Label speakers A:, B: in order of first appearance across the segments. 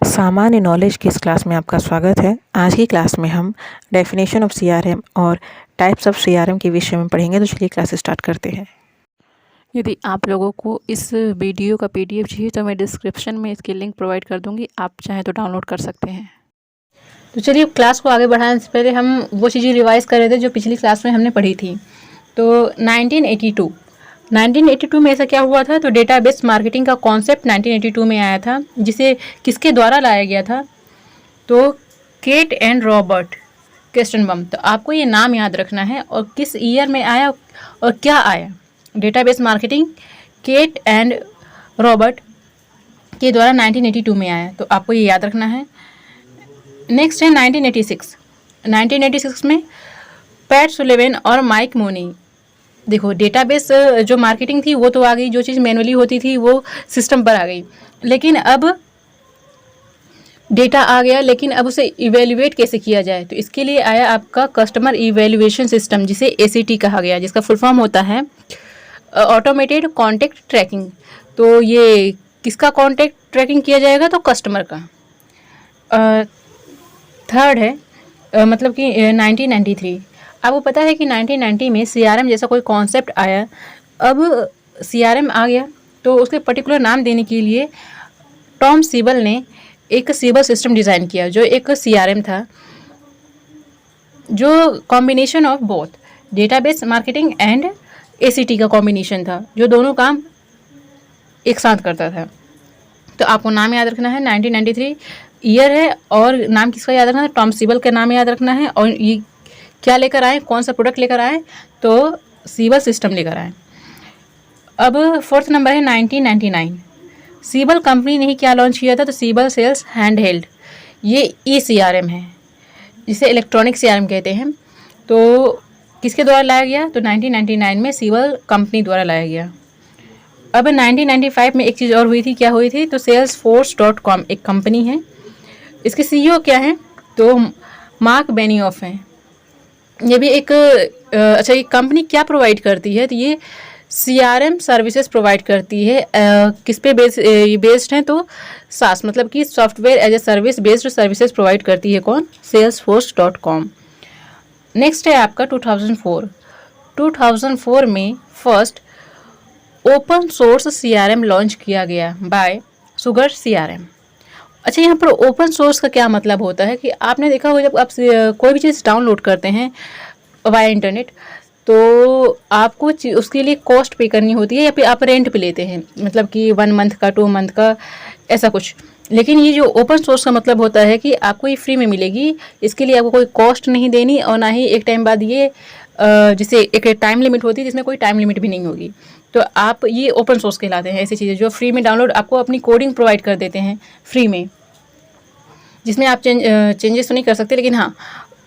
A: सामान्य नॉलेज की इस क्लास में आपका स्वागत है। आज की क्लास में हम डेफिनेशन ऑफ सीआरएम और टाइप्स ऑफ सीआरएम के विषय में पढ़ेंगे। तो चलिए क्लास स्टार्ट करते हैं।
B: यदि आप लोगों को इस वीडियो का पीडीएफ चाहिए तो मैं डिस्क्रिप्शन में इसकी लिंक प्रोवाइड कर दूंगी, आप चाहें तो डाउनलोड कर सकते हैं।
C: तो चलिए क्लास को आगे बढ़ाने से पहले हम वो चीज़ें रिवाइज कर रहे थे जो पिछली क्लास में हमने पढ़ी थी। तो 1982 में ऐसा क्या हुआ था, तो डेटाबेस मार्केटिंग का कॉन्सेप्ट 1982 में आया था, जिसे किसके द्वारा लाया गया था, तो केट एंड रॉबर्ट केस्टनबम। तो आपको ये नाम याद रखना है और किस ईयर में आया और क्या आया। Database marketing Kate and Robert के द्वारा 1982 में आया, तो आपको ये याद रखना है। नेक्स्ट है 1986 में पैट सुलेवन और माइक मोनी। देखो डेटाबेस जो मार्केटिंग थी वो तो आ गई, जो चीज़ मैनुअली होती थी वो सिस्टम पर आ गई, लेकिन अब डेटा आ गया, लेकिन अब उसे इवेल्युएट कैसे किया जाए, तो इसके लिए आया आपका कस्टमर इवेल्युएशन सिस्टम, जिसे ACT कहा गया, जिसका फुल फॉर्म होता है ऑटोमेटेड कॉन्टैक्ट ट्रैकिंग। तो ये किसका कॉन्टैक्ट ट्रैकिंग किया जाएगा, तो कस्टमर का। थर्ड है मतलब कि 1993। आपको पता है कि 1990 में CRM जैसा कोई कॉन्सेप्ट आया। अब CRM आ गया तो उसके पर्टिकुलर नाम देने के लिए टॉम सीबल ने एक सीबल सिस्टम डिज़ाइन किया, जो एक CRM था, जो combination of both database marketing and ACT का कॉम्बिनेशन था, जो दोनों काम एक साथ करता था। तो आपको नाम याद रखना है, 1993 ईयर है, और नाम किसका याद रखना है, टॉम सीबल का नाम याद रखना है। और ये क्या लेकर आए, कौन सा प्रोडक्ट लेकर आए, तो सीबल सिस्टम लेकर आए। अब फोर्थ नंबर है 1999। सीबल कंपनी ने ही क्या लॉन्च किया था, तो सीबल सेल्स हैंडहेल्ड। ये ECRM है, जिसे इलेक्ट्रॉनिक CRM कहते हैं। तो किसके द्वारा लाया गया, तो 1999 में सीबल कंपनी द्वारा लाया गया। अब 1995 में एक चीज़ और हुई थी, क्या हुई थी, तो salesforce.com एक कंपनी है, इसके CEO क्या हैं, तो मार्क बेनियोफ हैं। ये भी एक अच्छा, ये कंपनी क्या प्रोवाइड करती है, तो ये CRM सर्विसेज प्रोवाइड करती है। किस पे बेस्ड हैं, तो SaaS मतलब कि software as a service based services provide करती है कौन, salesforce.com। नेक्स्ट है आपका 2004 में first open source CRM launch किया गया बाय सुगर CRM। अच्छा, यहाँ पर ओपन सोर्स का क्या मतलब होता है कि आपने देखा होगा, जब आप कोई भी चीज़ डाउनलोड करते हैं वाया इंटरनेट, तो आपको उसके लिए कॉस्ट पे करनी होती है, या फिर आप रेंट पे लेते हैं, मतलब कि 1 मंथ का, 2 मंथ का, ऐसा कुछ। लेकिन ये जो ओपन सोर्स का मतलब होता है कि आपको ये फ्री में मिलेगी, इसके लिए आपको कोई कॉस्ट नहीं देनी, और ना ही एक टाइम बाद ये जिसे एक टाइम लिमिट होती है, जिसमें कोई टाइम लिमिट भी नहीं होगी। तो आप ये ओपन सोर्स कहलाते हैं, ऐसी चीज़ें जो फ्री में डाउनलोड आपको अपनी कोडिंग प्रोवाइड कर देते हैं फ्री में, जिसमें आप चेंजेस तो नहीं कर सकते, लेकिन हाँ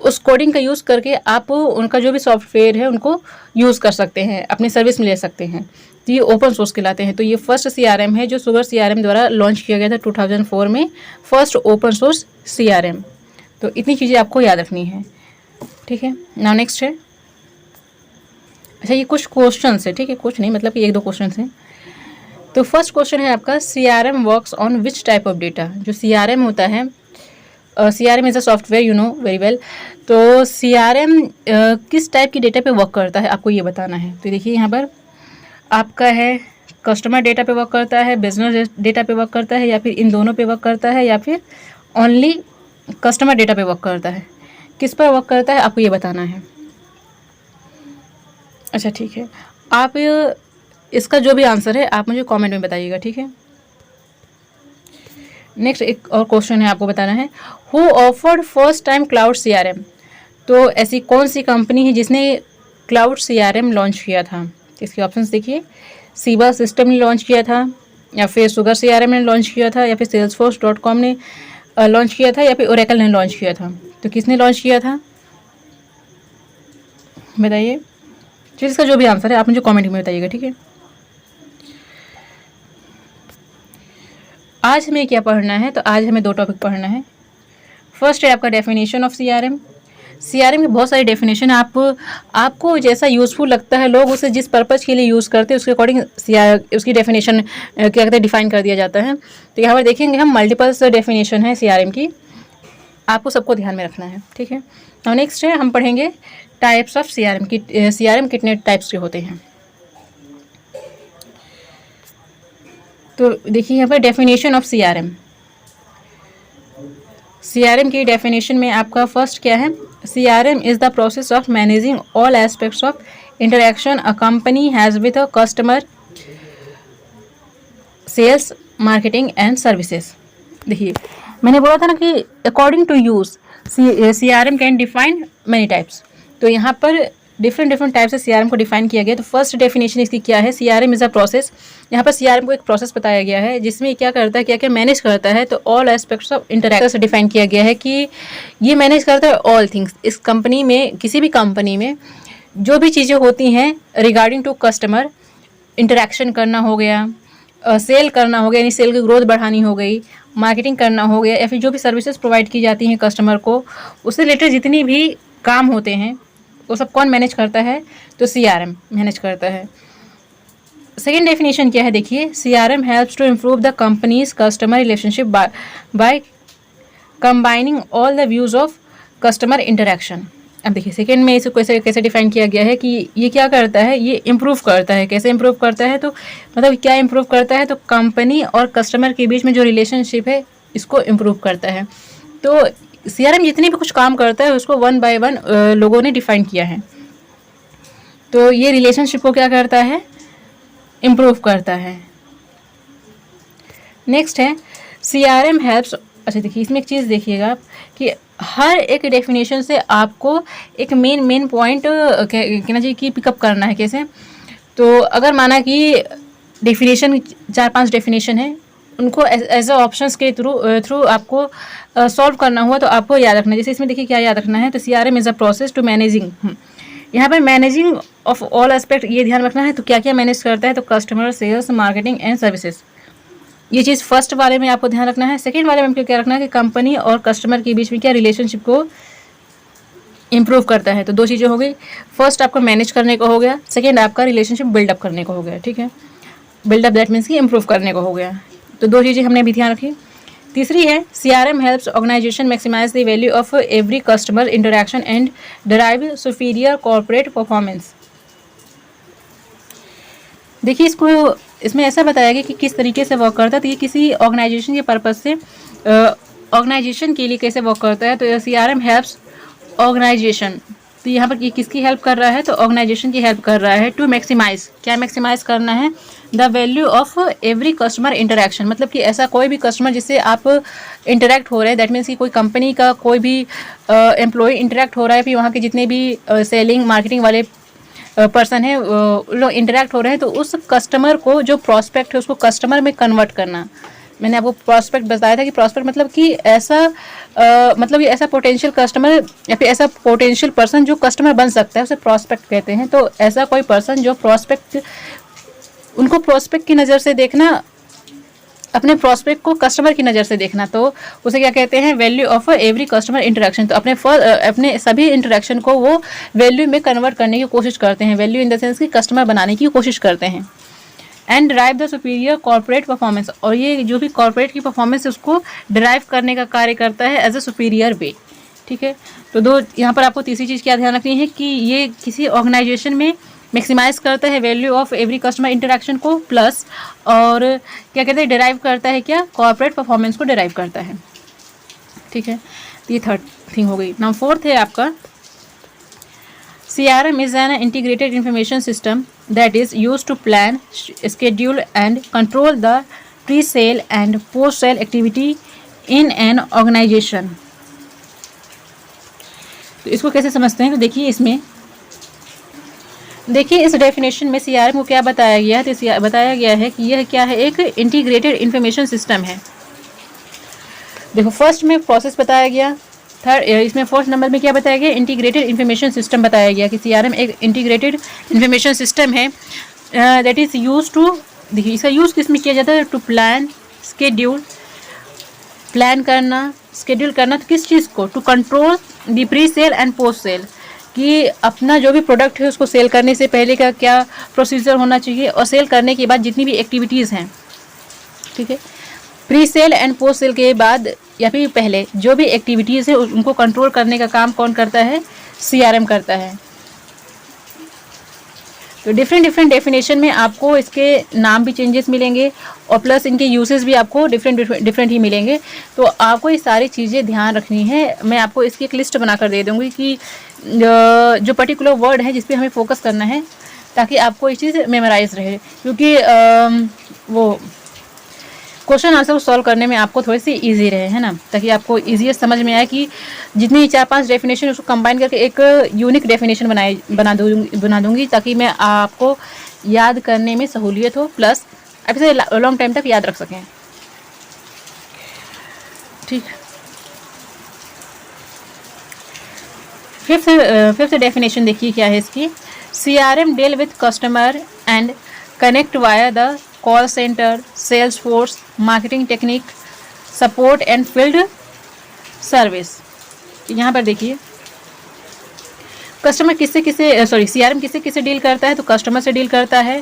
C: उस कोडिंग का यूज़ करके आप उनका जो भी सॉफ्टवेयर है उनको यूज़ कर सकते हैं, अपनी सर्विस में ले सकते हैं। तो ये ओपन सोर्स कहलाते हैं। तो ये फर्स्ट CRM है जो सुगर CRM द्वारा लॉन्च किया गया था 2004 में, फर्स्ट ओपन सोर्स CRM। तो इतनी चीज़ें आपको याद रखनी है, ठीक है। नाउ नेक्स्ट है, अच्छा ये कुछ क्वेश्चन है, ठीक है, कुछ नहीं मतलब कि 1-2 क्वेश्चन हैं। तो फर्स्ट क्वेश्चन है आपका, CRM works on which type of data. जो CRM होता है, CRM is a software, you know very well. तो CRM किस टाइप की डेटा पे वर्क करता है, आपको ये बताना है। तो देखिए यहाँ पर आपका है कस्टमर डेटा पे वर्क करता है, बिजनेस डेटा पे वर्क करता है, या फिर इन दोनों पे वर्क करता है, या फिर ओनली कस्टमर डेटा पे वर्क करता है, किस पर वर्क करता है, आपको ये बताना है। अच्छा ठीक है, आप इसका जो भी आंसर है आप मुझे कमेंट में बताइएगा, ठीक है। नेक्स्ट एक और क्वेश्चन है, आपको बताना है, who offered first time cloud CRM। तो ऐसी कौन सी कंपनी है जिसने क्लाउड CRM लॉन्च किया था। इसके ऑप्शंस देखिए, सीबा सिस्टम ने लॉन्च किया था, या फिर सुगर CRM ने लॉन्च किया था, या फिर salesforce.com ने लॉन्च किया था, या फिर ओरेकल ने लॉन्च किया था। तो किसने लॉन्च किया था, बताइए। तो इसका जो भी आंसर है आप मुझे कमेंट में बताइएगा, ठीक है। आज हमें क्या पढ़ना है, तो आज हमें 2 टॉपिक पढ़ना है। फर्स्ट है आपका डेफिनेशन ऑफ CRM, सीआरएम की बहुत सारी डेफिनेशन, आपको जैसा यूज़फुल लगता है, लोग उसे जिस पर्पज़ के लिए यूज़ करते हैं उसके अकॉर्डिंग उसकी डेफिनेशन क्या कहते हैं डिफाइन कर दिया जाता है। तो यहाँ पर देखेंगे हम मल्टीपल्स डेफिनेशन है सीआरएम की, आपको सबको ध्यान में रखना है, ठीक है। तो नेक्स्ट है हम पढ़ेंगे टाइप्स ऑफ सीआरएम की, सीआरएम कितने टाइप्स के होते हैं। तो देखिए यहाँ पर डेफिनेशन ऑफ सीआरएम, सीआरएम की डेफिनेशन में आपका फर्स्ट क्या है, CRM is the process of managing all aspects of interaction a company has with a customer, sales, marketing and services. देखिए मैंने बोला था ना कि according to use CRM can define many types. तो यहाँ पर डिफरेंट टाइप से सीआरएम को डिफाइन किया गया। तो फर्स्ट डेफिनेशन इसकी क्या है, सीआरएम इज अ प्रोसेस। यहाँ पर सीआरएम को एक प्रोसेस बताया गया है जिसमें क्या करता है, क्या क्या मैनेज करता है। तो ऑल एस्पेक्ट्स ऑफ इंटरैक्शन से डिफाइन किया गया है कि ये मैनेज करता है ऑल थिंग्स। इस कंपनी में, किसी भी कंपनी में जो भी चीज़ें होती हैं रिगार्डिंग टू कस्टमर, इंटरेक्शन करना हो गया, सेल करना हो गया, यानी सेल की ग्रोथ बढ़ानी हो गई, मार्केटिंग करना हो गया, या फिर जो भी सर्विसेज प्रोवाइड की जाती हैं कस्टमर को, उससे रिलेटेड जितनी भी काम होते हैं वो सब कौन मैनेज करता है, तो सीआरएम मैनेज करता है। सेकेंड डेफिनेशन क्या है, देखिए CRM helps to improve the company's customer relationship by combining all the views of customer interaction. अब देखिए सेकेंड में इसे कैसे कैसे डिफाइन किया गया है कि ये क्या करता है, ये इम्प्रूव करता है। कैसे इम्प्रूव करता है, तो मतलब क्या इम्प्रूव करता है, तो कंपनी और कस्टमर के बीच में जो रिलेशनशिप है इसको इम्प्रूव करता है। तो सीआरएम जितनी भी कुछ काम करता है उसको वन बाय वन लोगों ने डिफाइन किया है। तो ये रिलेशनशिप को क्या करता है, इम्प्रूव करता है। नेक्स्ट है सीआरएम हेल्प्स। अच्छा देखिए इसमें एक चीज़ देखिएगा कि हर एक डेफिनेशन से आपको एक मेन पॉइंट कहना चाहिए कि पिकअप करना है। कैसे, तो अगर माना कि डेफिनेशन 4-5 डेफिनेशन है, उनको एज अ ऑप्शंस के थ्रू आपको सॉल्व करना हुआ तो आपको याद रखना है। जैसे इसमें देखिए क्या याद रखना है, तो CRM is a process to managing, यहाँ पर मैनेजिंग ऑफ ऑल एस्पेक्ट ये ध्यान रखना है। तो क्या क्या मैनेज करता है, तो customer, sales, marketing and services. ये चीज़ फर्स्ट वाले में आपको ध्यान रखना है। सेकेंड वाले में आपको क्या रखना है कि कंपनी और कस्टमर के बीच में क्या रिलेशनशिप को इम्प्रूव करता है। तो 2 चीज़ें हो गई, फर्स्ट आपको मैनेज करने को हो गया, सेकेंड आपका रिलेशनशिप बिल्डअप करने को हो गया, ठीक है। बिल्डअप दैट मीन्स कि इम्प्रूव करने को हो गया। तो 2 चीज़ें हमने भी ध्यान रखी। तीसरी है CRM helps organisation maximise the value of every customer interaction and drive superior corporate performance. देखिए इसमें ऐसा बताया गया कि किस तरीके से वर्क करता है। तो ये किसी ऑर्गेनाइजेशन के पर्पज़ से ऑर्गेनाइजेशन के लिए कैसे वर्क करता है, तो सीआरएम हेल्प्स ऑर्गेनाइजेशन। तो यहाँ पर ये किसकी हेल्प कर रहा है, तो ऑर्गेनाइजेशन की हेल्प कर रहा है टू मैक्सिमाइज। क्या मैक्सिमाइज करना है, the value of every customer interaction. मतलब कि ऐसा कोई भी कस्टमर जिससे आप इंटरेक्ट हो रहे हैं, दैट मीन्स कि कोई कंपनी का कोई भी एम्प्लॉय इंटरेक्ट हो रहा है, फिर वहाँ के जितने भी सेलिंग मार्केटिंग वाले पर्सन है लोग इंटरेक्ट हो रहे हैं, तो उस कस्टमर को जो प्रॉस्पेक्ट है उसको कस्टमर में कन्वर्ट करना। मैंने आपको प्रॉस्पेक्ट बताया था कि प्रॉस्पेक्ट मतलब कि ऐसा मतलब ये ऐसा पोटेंशियल कस्टमर या फिर ऐसा पोटेंशियल पर्सन जो कस्टमर बन सकता है उसे प्रॉस्पेक्ट कहते हैं। तो ऐसा कोई पर्सन जो प्रॉस्पेक्ट, उनको प्रॉस्पेक्ट की नज़र से देखना, अपने प्रॉस्पेक्ट को कस्टमर की नज़र से देखना, तो उसे क्या कहते हैं, value of every customer interaction. तो अपने सभी इंटरेक्शन को वो वैल्यू में कन्वर्ट करने की कोशिश करते हैं, वैल्यू इन द सेंस कि कस्टमर बनाने की कोशिश करते हैं। And derive the superior corporate performance, और ये जो भी कॉर्पोरेट की परफॉर्मेंस है उसको डिराइव करने का कार्य करता है एज अ सुपीरियर वे, ठीक है। तो यहाँ पर आपको तीसरी चीज़ क्या ध्यान रखनी है कि ये किसी ऑर्गेनाइजेशन में मैक्सिमाइज करता है value of every customer interaction को, प्लस और क्या कहते हैं, डिराइव करता है क्या, कॉर्पोरेट परफॉर्मेंस को डिराइव करता है, ठीक है। तो ये थर्ड थिंग हो गई। नाउ फोर्थ है आपका CRM is an integrated information system that is used to plan, schedule and control the pre-sale and post-sale activity in an organization। तो इसको कैसे समझते हैं, तो देखिए इस डेफिनेशन में CRM को क्या बताया गया है, तो बताया गया है कि यह क्या है, एक इंटीग्रेटेड इंफॉर्मेशन सिस्टम है। देखो फर्स्ट में प्रोसेस बताया गया, थर्ड इसमें फोर्थ नंबर में क्या बताया गया, इंटीग्रेटेड इंफॉर्मेशन सिस्टम बताया गया कि CRM एक इंटीग्रेटेड इंफॉर्मेशन सिस्टम है दैट इज़ यूज टू, देखिए इसका यूज़ किस में किया जाता है, टू प्लान, स्केड्यूल प्लान करना, शेड्यूल करना, तो किस चीज़ को, to control the pre sale and post sale, कि अपना जो भी प्रोडक्ट है उसको सेल करने से पहले का क्या प्रोसीजर होना चाहिए और सेल करने के बाद जितनी भी एक्टिविटीज़ हैं, ठीक है, pre sale and post sale के बाद या फिर पहले जो भी एक्टिविटीज़ है उनको कंट्रोल करने का काम कौन करता है, CRM करता है। तो डिफरेंट डेफिनेशन में आपको इसके नाम भी चेंजेस मिलेंगे और प्लस इनके यूसेस भी आपको डिफरेंट ही मिलेंगे। तो आपको ये सारी चीज़ें ध्यान रखनी है। मैं आपको इसकी एक लिस्ट बनाकर दे दूँगी कि जो पर्टिकुलर वर्ड है जिस पे हमें फोकस करना है, ताकि आपको ये चीज़ मेमोराइज रहे, क्योंकि वो क्वेश्चन आंसर को सॉल्व करने में आपको थोड़ी सी इजी रहे, है ना, ताकि आपको ईजियर समझ में आए कि जितनी 4-5 डेफिनेशन उसको कंबाइन करके एक यूनिक डेफिनेशन बना दूंगी, ताकि मैं आपको याद करने में सहूलियत हो, प्लस आप इसे लॉन्ग टाइम तक याद रख सकें। ठीक, फिर से डेफिनेशन देखिए क्या है इसकी। CRM deal with customer and connect via the call centre, sales force, marketing technique, support and field service. यहाँ पर देखिए कस्टमर CRM किससे किससे डील करता है, तो कस्टमर से डील करता है।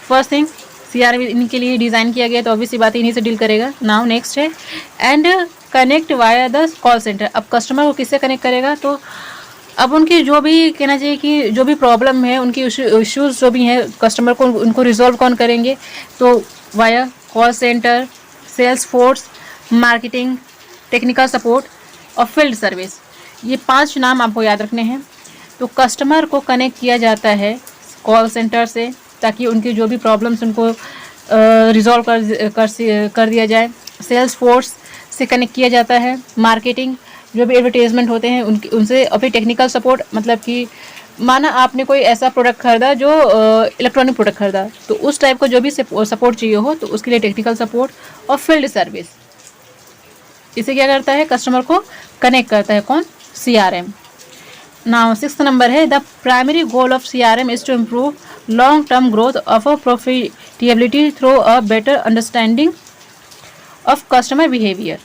C: फर्स्ट थिंग, CRM इनके लिए डिज़ाइन किया गया, तो ऑब्वियसली बात इन्हीं से डील करेगा। नाउ नेक्स्ट है and connect via the call centre. अब कस्टमर को किससे कनेक्ट करेगा, तो अब उनकी जो भी कहना चाहिए कि जो भी प्रॉब्लम है, उनकी इश्यूज़ जो भी हैं, कस्टमर को उनको रिजॉल्व कौन करेंगे, तो via call centre, sales force, marketing, technical support और फील्ड सर्विस। ये 5 नाम आपको याद रखने हैं। तो कस्टमर को कनेक्ट किया जाता है कॉल सेंटर से, ताकि उनकी जो भी प्रॉब्लम्स उनको रिजॉल्व कर दिया जाए। सेल्स फोर्स से कनेक्ट किया जाता है। मार्केटिंग, जो भी एडवर्टाइजमेंट होते हैं उनसे, और फिर टेक्निकल सपोर्ट, मतलब कि माना आपने कोई ऐसा प्रोडक्ट खरीदा जो इलेक्ट्रॉनिक प्रोडक्ट खरीदा, तो उस टाइप का जो भी सपोर्ट चाहिए हो, तो उसके लिए टेक्निकल सपोर्ट और फील्ड सर्विस। इसे क्या करता है, कस्टमर को कनेक्ट करता है कौन, CRM। नाउ 6th नंबर है, the primary goal of CRM is to improve long term growth of a profitability through a better understanding of customer behaviour.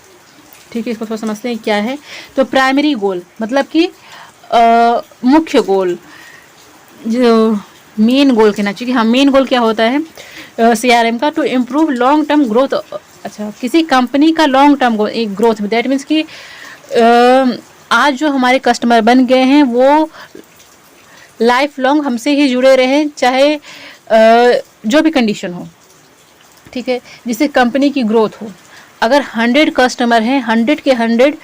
C: ठीक है, इसको थोड़ा समझते हैं क्या है। तो प्राइमरी गोल मतलब कि मुख्य गोल, जो मेन गोल कहना चाहिए कि हाँ, मेन गोल क्या होता है CRM का, to improve long term growth. अच्छा, किसी कंपनी का लॉन्ग टर्म एक ग्रोथ, दैट मीन्स कि आज जो हमारे कस्टमर बन गए हैं वो लाइफ लॉन्ग हमसे ही जुड़े रहें, चाहे जो भी कंडीशन हो, ठीक है, जिससे कंपनी की ग्रोथ हो। अगर 100 कस्टमर हैं, 100 के 100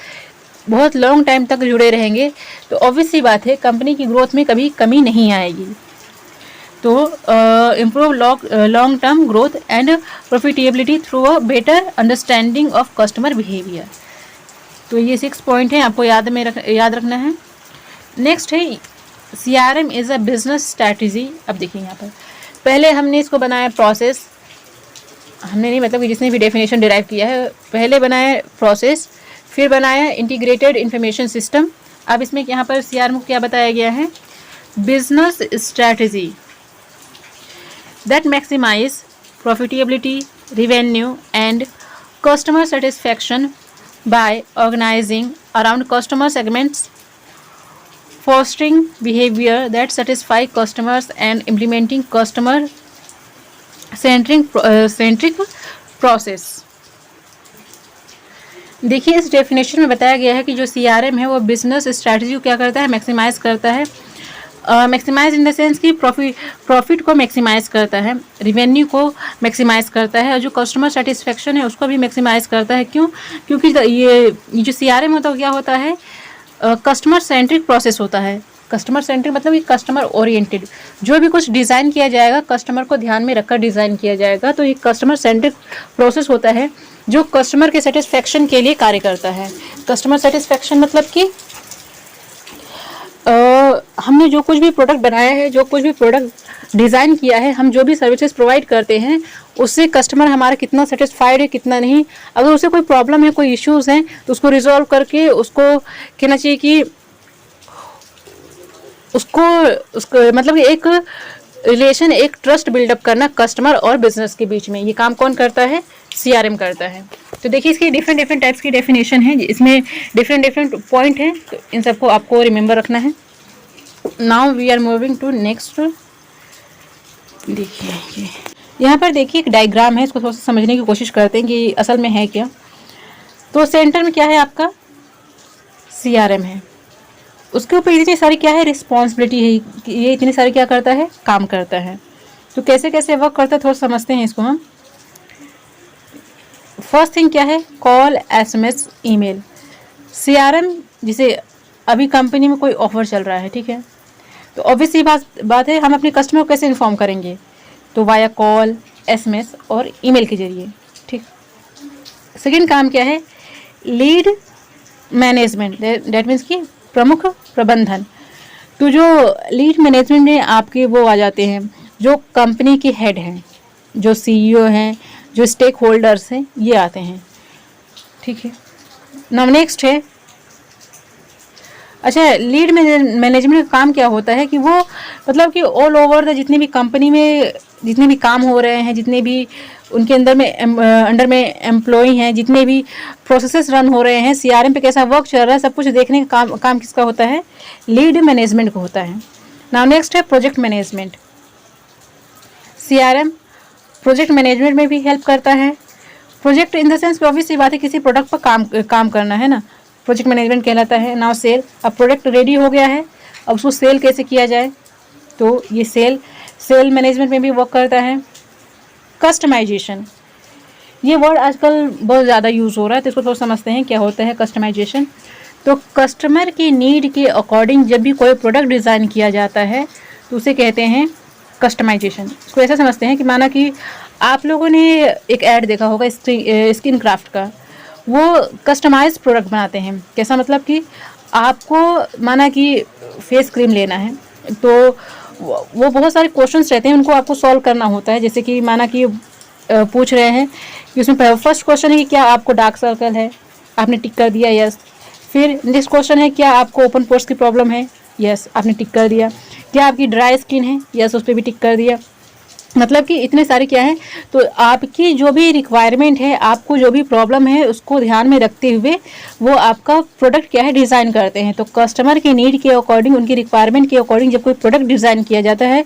C: बहुत लॉन्ग टाइम तक जुड़े रहेंगे, तो ऑब्वियसली बात है कंपनी की ग्रोथ में कभी कमी नहीं आएगी। तो improve long term growth and profitability through a better understanding of customer behaviour. तो ये 6 पॉइंट हैं, आपको याद रखना है। नेक्स्ट है CRM is a business strategy. अब देखिए यहाँ पर पहले हमने इसको बनाया प्रोसेस, हमने नहीं मतलब कि जिसने भी डेफिनेशन डिराइव किया है, पहले बनाया प्रोसेस, फिर बनाया इंटीग्रेटेड इंफॉर्मेशन सिस्टम। अब इसमें यहाँ पर CRM को क्या बताया गया है, business strategy that maximise profitability, revenue and customer satisfaction by organising around customer segments, fostering behavior that satisfy customers and implementing customer centric process। देखिए इस डेफिनेशन में बताया गया है कि जो CRM है वो बिजनेस स्ट्रैटेजी को क्या करता है, मैक्सिमाइज करता है। मैक्सिमाइज इन द सेंस कि प्रॉफिट को मैक्सिमाइज करता है, रिवेन्यू को मैक्सिमाइज करता है, और जो कस्टमर सेटिस्फेक्शन है उसको भी मैक्सिमाइज करता है। क्यों? क्योंकि ये जो CRM होता है क्या होता है, कस्टमर सेंट्रिक प्रोसेस होता है। कस्टमर सेंट्रिक मतलब कि कस्टमर ओरिएंटेड, जो भी कुछ डिज़ाइन किया जाएगा कस्टमर को ध्यान में रखकर डिज़ाइन किया जाएगा। तो ये कस्टमर सेंट्रिक प्रोसेस होता है जो कस्टमर के सेटिस्फेक्शन के लिए कार्य करता है। कस्टमर सेटिस्फेक्शन मतलब कि हमने जो कुछ भी प्रोडक्ट बनाया है, जो कुछ भी प्रोडक्ट डिज़ाइन किया है, हम जो भी सर्विसेज प्रोवाइड करते हैं, उससे कस्टमर हमारा कितना सेटिस्फाइड है कितना नहीं। अगर उसे कोई प्रॉब्लम है, कोई इश्यूज़ हैं, तो उसको रिजॉल्व करके उसको कहना चाहिए कि उसको मतलब एक रिलेशन, एक ट्रस्ट बिल्डअप करना कस्टमर और बिजनेस के बीच में, ये काम कौन करता है, CRM करता है। तो देखिए इसकी डिफरेंट टाइप्स की डेफिनेशन है, इसमें डिफरेंट पॉइंट हैं, तो इन सबको आपको रिमेंबर रखना है। Now we are moving to next. देखिए ये यहाँ पर देखिए एक डायग्राम है, इसको थोड़ा सा समझने की कोशिश करते हैं कि असल में है क्या। तो सेंटर में क्या है आपका CRM है, उसके ऊपर इतनी सारी क्या है रिस्पॉन्सिबिलिटी है, ये इतनी सारी क्या करता है काम करता है। तो कैसे कैसे वर्क करता है थोड़ा समझते हैं इसको हम। फर्स्ट थिंग क्या है, कॉल, SMS, ईमेल। CRM जिसे अभी कंपनी में कोई ऑफर चल रहा है, ठीक है, तो ऑब्वियसली बात है हम अपने कस्टमर को कैसे इन्फॉर्म करेंगे, तो वाया कॉल, SMS और ईमेल के जरिए, ठीक। सेकंड काम क्या है, लीड मैनेजमेंट, दैट मीन्स कि प्रमुख प्रबंधन। तो जो लीड मैनेजमेंट में आपके वो आ जाते हैं जो कंपनी के हेड हैं, जो CEO हैं, जो स्टेक होल्डर्स हैं, ये आते हैं, ठीक है। नाउ नेक्स्ट है, अच्छा लीड मैनेजमेंट का काम क्या होता है कि वो मतलब कि ऑल ओवर द जितने भी कंपनी में जितने भी काम हो रहे हैं, जितने भी उनके अंडर में एम्प्लॉय हैं, जितने भी प्रोसेसेस रन हो रहे हैं, CRM पे कैसा वर्क चल रहा है, सब कुछ देखने का काम किसका होता है, लीड मैनेजमेंट को होता है। नाउ नेक्स्ट है project management. CRM project management में भी हेल्प करता है। Project in the sense obviously बात है किसी प्रोडक्ट पर काम करना है ना, प्रोजेक्ट मैनेजमेंट कहलाता है। नाउ सेल, अब प्रोडक्ट रेडी हो गया है, अब उसको सेल कैसे किया जाए, तो ये सेल मैनेजमेंट में भी वर्क करता है। कस्टमाइजेशन, ये वर्ड आजकल बहुत ज़्यादा यूज़ हो रहा है, तो इसको थोड़ा समझते हैं क्या होता है कस्टमाइजेशन। तो कस्टमर की नीड के अकॉर्डिंग जब भी कोई प्रोडक्ट डिज़ाइन किया जाता है तो उसे कहते हैं कस्टमाइजेशन। इसको ऐसा समझते हैं कि माना कि आप लोगों ने एक ऐड देखा होगा स्किन क्राफ्ट का, वो कस्टमाइज प्रोडक्ट बनाते हैं। कैसा मतलब कि आपको माना कि फेस क्रीम लेना है, तो वो बहुत सारे क्वेश्चंस रहते हैं, उनको आपको सॉल्व करना होता है। जैसे कि माना कि पूछ रहे हैं कि उसमें फर्स्ट क्वेश्चन है कि क्या आपको डार्क सर्कल है, आपने टिक कर दिया यस। फिर नेक्स्ट क्वेश्चन है क्या आपको ओपन पोर्स की प्रॉब्लम है, यस आपने टिक कर दिया। क्या आपकी ड्राई स्किन है, यस उस पर भी टिक कर दिया। मतलब कि इतने सारे क्या हैं, तो आपकी जो भी रिक्वायरमेंट है, आपको जो भी प्रॉब्लम है, उसको ध्यान में रखते हुए वो आपका प्रोडक्ट क्या है डिज़ाइन करते हैं। तो कस्टमर की नीड के अकॉर्डिंग, उनकी रिक्वायरमेंट के अकॉर्डिंग जब कोई प्रोडक्ट डिज़ाइन किया जाता है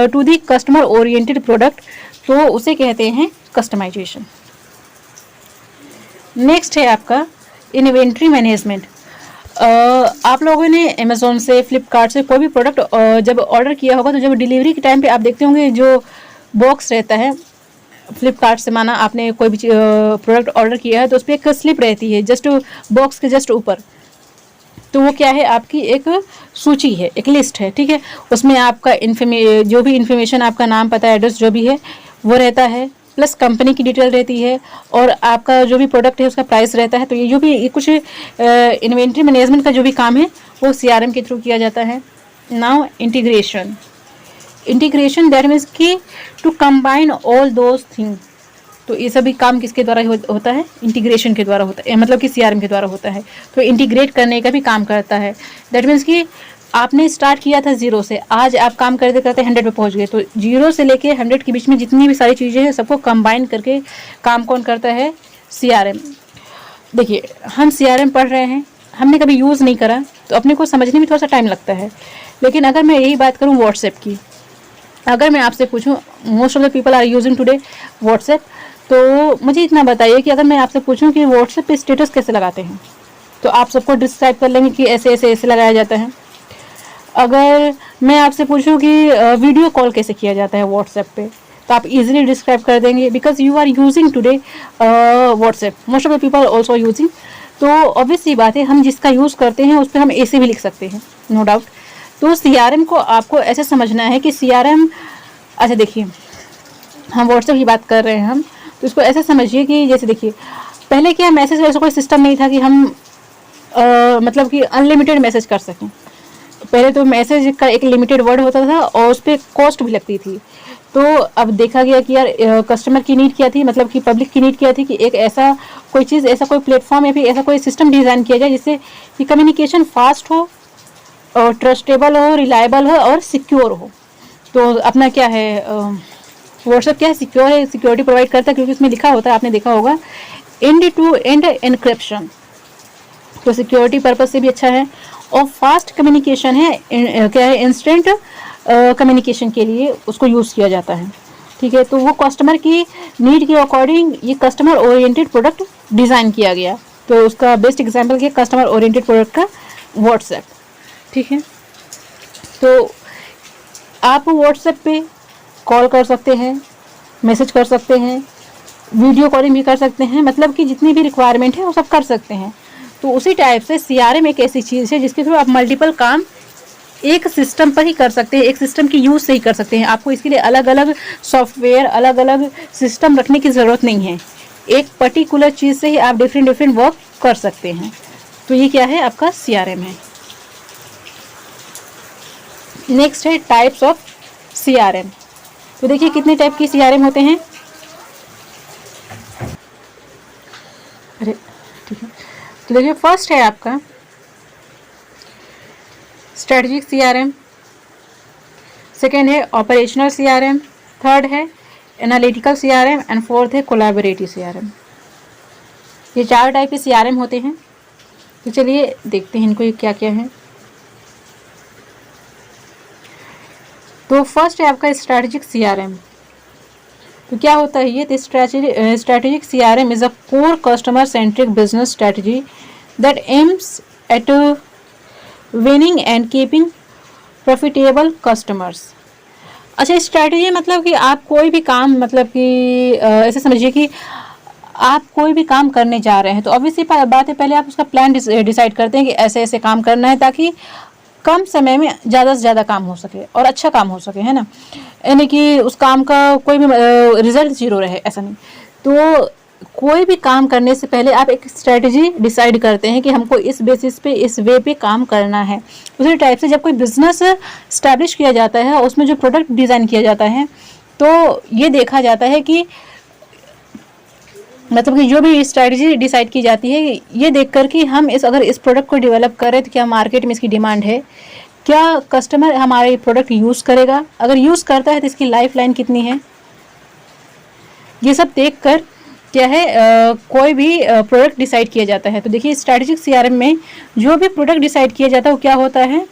C: to the customer oriented product, तो उसे कहते हैं कस्टमाइजेशन। नेक्स्ट है आपका इन्वेंट्री मैनेजमेंट। आप लोगों ने अमेज़ोन से, फ्लिपकार्ट से कोई भी प्रोडक्ट जब ऑर्डर किया होगा, तो जब डिलीवरी के टाइम पे आप देखते होंगे जो बॉक्स रहता है फ्लिपकार्ट से, माना आपने कोई भी प्रोडक्ट ऑर्डर किया है, तो उस पर एक स्लिप रहती है जस्ट बॉक्स के जस्ट ऊपर। तो वो क्या है, आपकी एक सूची है, एक लिस्ट है, ठीक है। उसमें आपका जो भी इन्फॉर्मेशन, आपका नाम, पता, एड्रेस जो भी है वो रहता है, प्लस कंपनी की डिटेल रहती है, और आपका जो भी प्रोडक्ट है उसका प्राइस रहता है। तो ये जो भी कुछ इन्वेंट्री मैनेजमेंट का जो भी काम है वो CRM के थ्रू किया जाता है। नाउ इंटीग्रेशन दैट मीन्स कि to combine all those thing. तो ये सभी काम किसके द्वारा होता है, इंटीग्रेशन के द्वारा होता है, मतलब कि CRM के द्वारा होता है। तो इंटीग्रेट करने का भी काम करता है। दैट मीन्स कि आपने स्टार्ट किया था 0 से, आज आप काम करते करते 100 पे पहुंच गए, तो 0 से लेके 100 के बीच में जितनी भी सारी चीज़ें हैं सबको कंबाइन करके काम कौन करता है, CRM। देखिए हम CRM पढ़ रहे हैं, हमने कभी यूज़ नहीं करा, तो अपने को समझने में थोड़ा सा टाइम लगता है। लेकिन अगर मैं यही बात करूँ व्हाट्सएप की, अगर मैं आपसे पूछूँ most of the people are using today WhatsApp, तो मुझे इतना बताइए कि अगर मैं आपसे पूछूं कि व्हाट्सएप पे स्टेटस कैसे लगाते हैं, तो आप सबको डिस्क्राइब कर लेंगे कि ऐसे ऐसे ऐसे लगाया जाता है। अगर मैं आपसे पूछूं कि वीडियो कॉल कैसे किया जाता है व्हाट्सएप पे, तो आप इजीली डिस्क्राइब कर देंगे, because you are using today WhatsApp, most of the people also using. तो ऑब्वियसली बात है हम जिसका यूज़ करते हैं उस पर हम ऐसे भी लिख सकते हैं, नो डाउट। तो CRM को आपको ऐसे समझना है कि CRM, अच्छा देखिए हम व्हाट्सएप की बात कर रहे हैं हम, तो इसको ऐसे समझिए कि जैसे देखिए पहले क्या मैसेज वैसा कोई सिस्टम नहीं था कि हम मतलब कि अनलिमिटेड मैसेज कर सकें। पहले तो मैसेज का एक लिमिटेड वर्ड होता था और उस पर कॉस्ट भी लगती थी। तो अब देखा गया कि यार कस्टमर की नीड क्या थी, मतलब कि पब्लिक की नीड क्या थी कि एक ऐसा कोई चीज़, ऐसा कोई प्लेटफॉर्म या फिर ऐसा कोई सिस्टम डिज़ाइन किया जाए जिससे कि कम्युनिकेशन फास्ट हो और ट्रस्टेबल हो, रिलायबल हो और सिक्योर हो। तो अपना क्या है व्हाट्सएप क्या है, सिक्योर है, सिक्योरिटी प्रोवाइड करता है, क्योंकि उसमें लिखा होता है, आपने देखा होगा, एंड टू एंड एनक्रिप्शन, तो सिक्योरिटी पर्पज से भी अच्छा है। और फास्ट कम्युनिकेशन है, क्या है, इंस्टेंट कम्युनिकेशन के लिए उसको यूज़ किया जाता है। ठीक है, तो वो कस्टमर की नीड के अकॉर्डिंग ये कस्टमर ओरिएंटेड प्रोडक्ट डिज़ाइन किया गया। तो उसका बेस्ट एग्जांपल क्या, कस्टमर ओरिएंटेड प्रोडक्ट का व्हाट्सएप। ठीक है, तो आप व्हाट्सएप पे कॉल कर सकते हैं, मैसेज कर सकते हैं, वीडियो कॉलिंग भी कर सकते हैं, मतलब कि जितनी भी रिक्वायरमेंट है वो सब कर सकते हैं। तो उसी टाइप से CRM एक ऐसी चीज़ है जिसके थ्रू आप मल्टीपल काम एक सिस्टम पर ही कर सकते हैं, एक सिस्टम की यूज़ से ही कर सकते हैं। आपको इसके लिए अलग अलग सॉफ्टवेयर, अलग अलग सिस्टम रखने की ज़रूरत नहीं है। एक पर्टिकुलर चीज़ से ही आप डिफरेंट वर्क कर सकते हैं। तो ये क्या है, आपका CRM है। नेक्स्ट है टाइप्स ऑफ CRM। तो देखिए कितने टाइप की CRM होते हैं। अरे ठीक है, तो देखिए फर्स्ट है आपका स्ट्रेटजिक CRM, सेकेंड है ऑपरेशनल CRM, थर्ड है एनालिटिकल CRM एंड फोर्थ है कोलैबोरेटिव CRM। ये 4 टाइप के CRM होते हैं। तो चलिए देखते हैं इनको ये क्या क्या है। तो फर्स्ट है आपका स्ट्रेटजिक CRM। तो क्या होता है ये, तो strategic CRM is a core customer centric business strategy that aims at winning and keeping profitable customers. अच्छा, स्ट्रेटजी मतलब कि आप कोई भी काम, मतलब कि ऐसे समझिए कि आप कोई भी काम करने जा रहे हैं, तो ऑब्वियसली बात है, पहले आप उसका प्लान डिसाइड करते हैं कि ऐसे ऐसे काम करना है ताकि कम समय में ज़्यादा से ज़्यादा काम हो सके और अच्छा काम हो सके, है ना। यानी कि उस काम का कोई भी रिजल्ट जीरो रहे, ऐसा नहीं। तो कोई भी काम करने से पहले आप एक स्ट्रेटजी डिसाइड करते हैं कि हमको इस बेसिस पे, इस वे पे काम करना है। उसी टाइप से जब कोई बिजनेस स्टैब्लिश किया जाता है, उसमें जो प्रोडक्ट डिज़ाइन किया जाता है, तो ये देखा जाता है कि मतलब कि जो भी स्ट्रेटजी डिसाइड की जाती है, ये देखकर कि हम अगर इस प्रोडक्ट को डेवलप करें तो क्या मार्केट में इसकी डिमांड है, क्या कस्टमर हमारे प्रोडक्ट यूज़ करेगा, अगर यूज़ करता है तो इसकी लाइफ लाइन कितनी है। ये सब देखकर क्या है कोई भी प्रोडक्ट डिसाइड किया जाता है। तो देखिए स्ट्रेटेजिक CRM में जो भी प्रोडक्ट डिसाइड किया जाता है वो क्या होता है,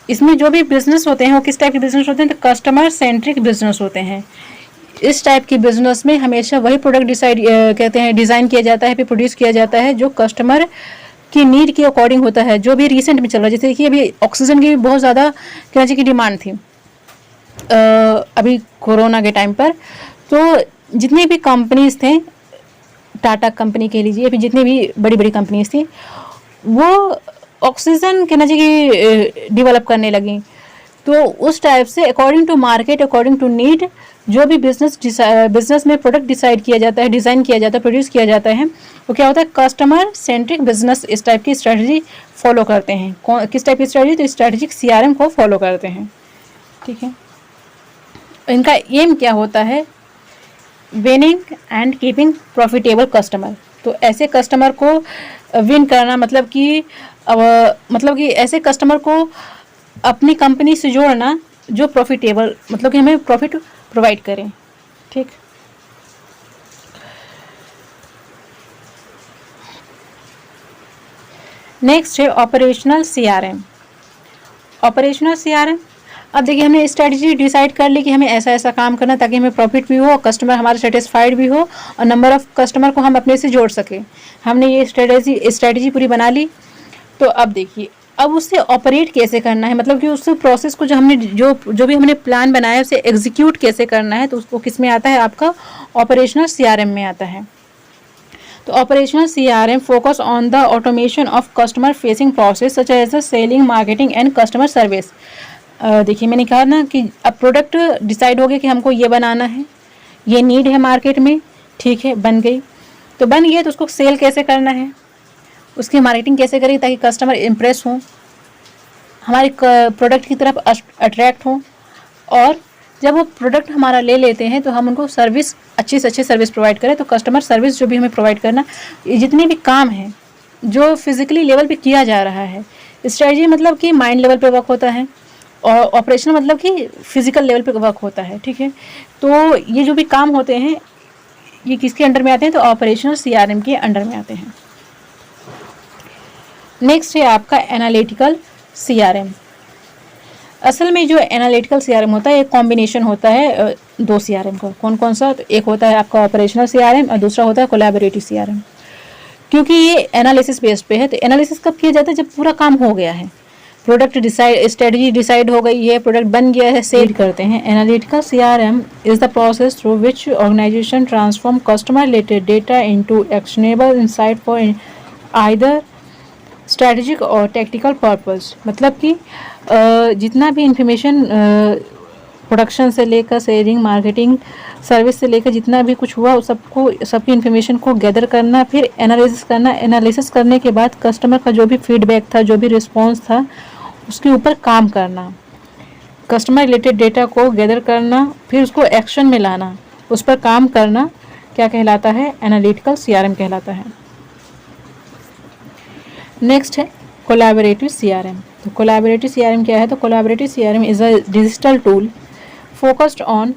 C: इसमें जो भी बिजनेस होते हैं वो किस टाइप के बिजनेस होते हैं, तो कस्टमर सेंट्रिक बिजनेस होते हैं। इस टाइप के बिजनेस में हमेशा वही प्रोडक्ट कहते हैं डिज़ाइन किया जाता है, फिर प्रोड्यूस किया जाता है जो कस्टमर की नीड के अकॉर्डिंग होता है। जो भी रिसेंट में चल रहा है, जैसे देखिए अभी ऑक्सीजन की भी बहुत ज़्यादा कहना की डिमांड थी अभी कोरोना के टाइम पर। तो जितनी भी कंपनीज थे, टाटा कंपनी कह लीजिए, फिर जितनी भी बड़ी बड़ी कंपनीज थी, वो ऑक्सीजन कहना चाहिए डेवलप करने लगी। तो उस टाइप से according to market, according to need, जो भी बिजनेस में प्रोडक्ट डिसाइड किया जाता है, डिज़ाइन किया जाता है, प्रोड्यूस किया जाता है, वो क्या होता है, कस्टमर सेंट्रिक बिजनेस इस टाइप की स्ट्रेटजी फॉलो करते हैं। किस टाइप की स्ट्रेटजी, तो स्ट्रेटेजिक CRM को फॉलो करते हैं। ठीक है, इनका एम क्या होता है, winning and keeping profitable customer. तो ऐसे कस्टमर को विन करना, मतलब कि ऐसे कस्टमर को अपनी कंपनी से जोड़ना जो प्रॉफिटेबल, मतलब कि हमें प्रॉफिट प्रोवाइड करें। ठीक, नेक्स्ट है ऑपरेशनल CRM। ऑपरेशनल CRM, अब देखिए हमने स्ट्रेटजी डिसाइड कर ली कि हमें ऐसा ऐसा काम करना ताकि हमें प्रॉफिट भी हो और कस्टमर हमारे सेटिस्फाइड भी हो और नंबर ऑफ कस्टमर को हम अपने से जोड़ सके। हमने ये स्ट्रेटजी पूरी बना ली। तो अब देखिए अब उससे ऑपरेट कैसे करना है, मतलब कि उस प्रोसेस को जो भी हमने प्लान बनाया है उसे एग्जीक्यूट कैसे करना है, तो उसको किस में आता है, आपका ऑपरेशनल CRM में आता है। तो operational CRM focus on the automation of customer facing process such as selling, marketing and customer service. देखिए मैंने कहा ना कि अब प्रोडक्ट डिसाइड हो गया कि हमको ये बनाना है, ये नीड है मार्केट में, ठीक है, बन गई। तो बन गई तो उसको सेल कैसे करना है, उसकी मार्केटिंग कैसे करें ताकि कस्टमर इम्प्रेस हों, हमारे प्रोडक्ट की तरफ अट्रैक्ट हों, और जब वो प्रोडक्ट हमारा ले लेते हैं तो हम उनको सर्विस, अच्छी से अच्छी सर्विस प्रोवाइड करें। तो कस्टमर सर्विस जो भी हमें प्रोवाइड करना, जितने भी काम हैं जो फिजिकली लेवल पे किया जा रहा है, स्ट्रेटजी मतलब कि माइंड लेवल पे वर्क होता है, और ऑपरेशन मतलब कि फिजिकल लेवल पे वर्क होता है, ठीक है। तो ये जो भी काम होते हैं ये किसके अंडर में आते हैं, तो ऑपरेशनल सीआरएम के अंडर में आते हैं। नेक्स्ट है आपका एनालिटिकल सीआरएम। असल में जो एनालिटिकल सीआरएम होता है एक कॉम्बिनेशन होता है दो सीआरएम का। कौन कौन सा, तो एक होता है आपका ऑपरेशनल सीआरएम और दूसरा होता है कोलैबोरेटिव सीआरएम। क्योंकि ये एनालिसिस बेस्ड पे है, तो एनालिसिस कब किया जाता है, जब पूरा काम हो गया है, प्रोडक्ट डिसाइड, स्ट्रेटजी डिसाइड हो गई है, प्रोडक्ट बन गया है, सेल करते हैं। Analytical CRM is the process through which organisation transform customer related data into actionable insight for either strategic or technical purpose. मतलब कि जितना भी इंफॉर्मेशन प्रोडक्शन से लेकर सेलिंग, मार्केटिंग, सर्विस से लेकर जितना भी कुछ हुआ उस सबको, सबकी इन्फॉर्मेशन को गैदर करना, फिर एनालिसिस करना। एनालिसिस करने के बाद कस्टमर का जो भी फीडबैक था, जो भी रिस्पॉन्स था, उसके ऊपर काम करना, कस्टमर रिलेटेड डेटा को गैदर करना, फिर उसको एक्शन में लाना, उस पर काम करना, क्या कहलाता है, एनालिटिकल सीआरएम कहलाता है। नेक्स्ट है कोलैबोरेटिव सीआरएम। तो कोलैबोरेटिव सीआरएम क्या है, तो collaborative CRM is a digital tool focused on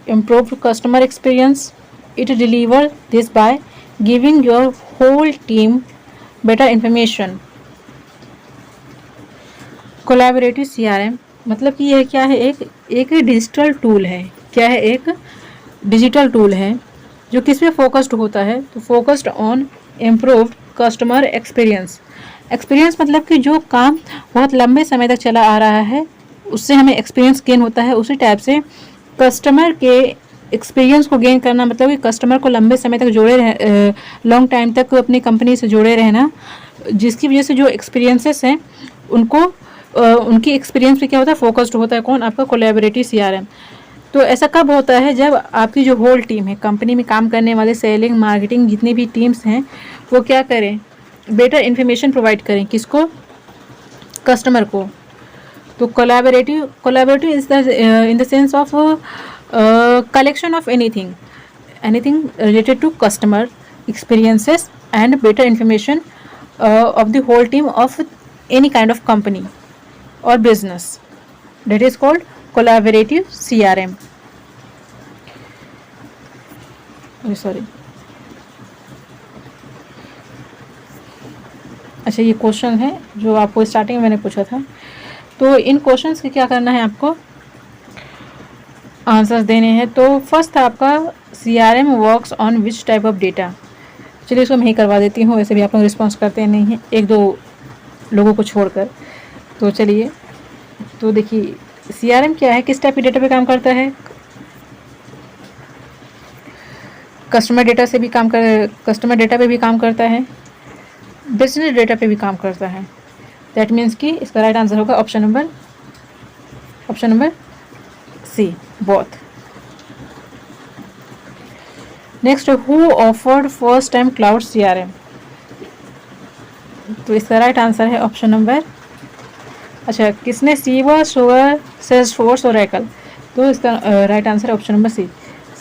C: improved customer experience. It delivers this by giving your whole team better information. Collaborative CRM मतलब कि यह क्या है, एक डिजिटल टूल है। क्या है, एक डिजिटल टूल है जो किस पे फोकस्ड होता है, तो focused on improved customer experience. Experience मतलब कि जो काम बहुत लंबे समय तक चला आ रहा है उससे हमें एक्सपीरियंस गेन होता है। उसी टाइप से कस्टमर के एक्सपीरियंस को गेन करना मतलब कि कस्टमर को लंबे समय तक जोड़े रह, लॉन्ग टाइम तक अपनी कंपनी से जोड़े रहना, जिसकी वजह से जो एक्सपीरियंसेस हैं उनको उनकी एक्सपीरियंस पे क्या होता है, फोकस्ड होता है। कौन, आपका कोलैबोरेटिव सीआरएम। तो ऐसा कब होता है, जब आपकी जो होल टीम है, कंपनी में काम करने वाले सेलिंग, मार्केटिंग, जितनी भी टीम्स हैं वो क्या करें, बेटर इन्फॉर्मेशन प्रोवाइड करें, किसको, कस्टमर को। तो collaborative is the in the sense of collection of anything related to customer experiences and better information of the whole team of any kind of company और business, that is called collaborative CRM. Sorry, अच्छा ये question है जो आपको starting में मैंने पूछा था। तो इन क्वेश्चंस के क्या करना है, आपको आंसर्स देने हैं। तो फर्स्ट था आपका CRM works on which type of data. चलिए इसको मैं ही करवा देती हूँ, वैसे भी आप लोग रिस्पॉन्स करते नहीं हैं, एक दो लोगों को छोड़कर। तो चलिए, तो देखिए सीआरएम क्या है, किस टाइप के डेटा पे काम करता है, कस्टमर डेटा से भी काम कर, कस्टमर डेटा पे भी काम करता है, बिजनेस डेटा पे भी काम करता है। दैट मीन्स कि इसका राइट आंसर होगा option number C, both. Next, who offered first time cloud CRM. तो इसका राइट आंसर है ऑप्शन नंबर, अच्छा किसने, सीवर, सुगर, सेल्सफोर्स, ओरेकल। तो इसका राइट आंसर है ऑप्शन नंबर सी,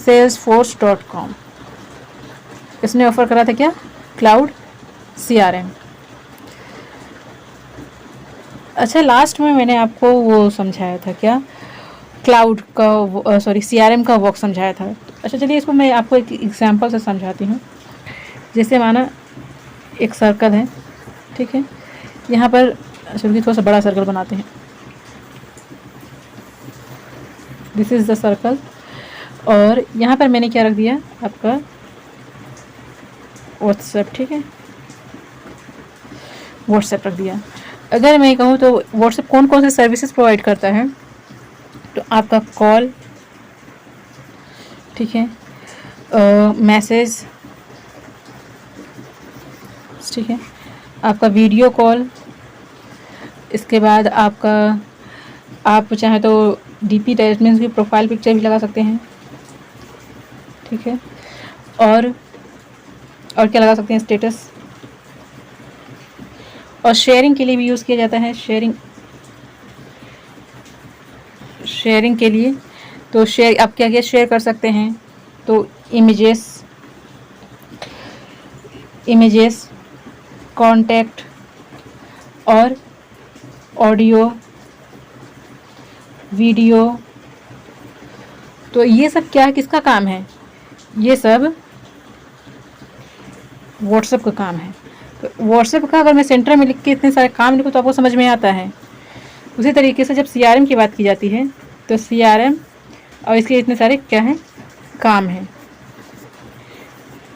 C: salesforce.com। इसने ऑफर करा था क्या, क्लाउड सीआरएम। अच्छा लास्ट में मैंने आपको वो समझाया था क्या, क्लाउड का, सॉरी सीआरएम का वर्क समझाया था। अच्छा चलिए इसको मैं आपको एक एग्जांपल से समझाती हूँ। जैसे माना एक सर्कल है, ठीक है, यहाँ पर चलिए थोड़ा सा बड़ा सर्कल बनाते हैं। दिस इज द सर्कल, और यहाँ पर मैंने क्या रख दिया, आपका व्हाट्सएप, ठीक है, व्हाट्सएप रख दिया। अगर मैं कहूँ तो व्हाट्सएप कौन कौन से सर्विसेज प्रोवाइड करता है, तो आपका कॉल, ठीक है, मैसेज, ठीक है, आपका वीडियो कॉल, इसके बाद आपका, आप चाहे तो डीपी मीन्स की प्रोफाइल पिक्चर भी लगा सकते हैं, ठीक है, और क्या लगा सकते हैं, स्टेटस, और शेयरिंग के लिए भी यूज़ किया जाता है। शेयरिंग के लिए तो आप क्या क्या शेयर कर सकते हैं, तो इमेजेस, कॉन्टैक्ट और ऑडियो, वीडियो। तो ये सब क्या है, किसका काम है? ये सब व्हाट्सएप का काम है। तो व्हाट्सएप का अगर मैं सेंटर में लिख के इतने सारे काम लिखूँ तो आपको समझ में आता है। उसी तरीके से जब CRM की बात की जाती है तो CRM और इसके इतने सारे क्या हैं, काम हैं।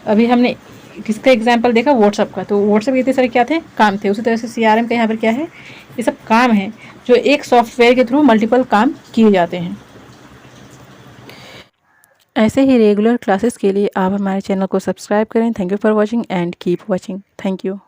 C: अभी हमने किसका एग्जाम्पल देखा, व्हाट्सएप का। तो व्हाट्सएप के इतने सारे क्या थे, काम थे। उसी तरह से CRM का यहाँ पर क्या है, ये सब काम है जो एक सॉफ्टवेयर के थ्रू मल्टीपल काम किए जाते हैं।
A: ऐसे ही रेगुलर क्लासेस के लिए आप हमारे चैनल को सब्सक्राइब करें। Thank you for watching and keep watching. Thank you.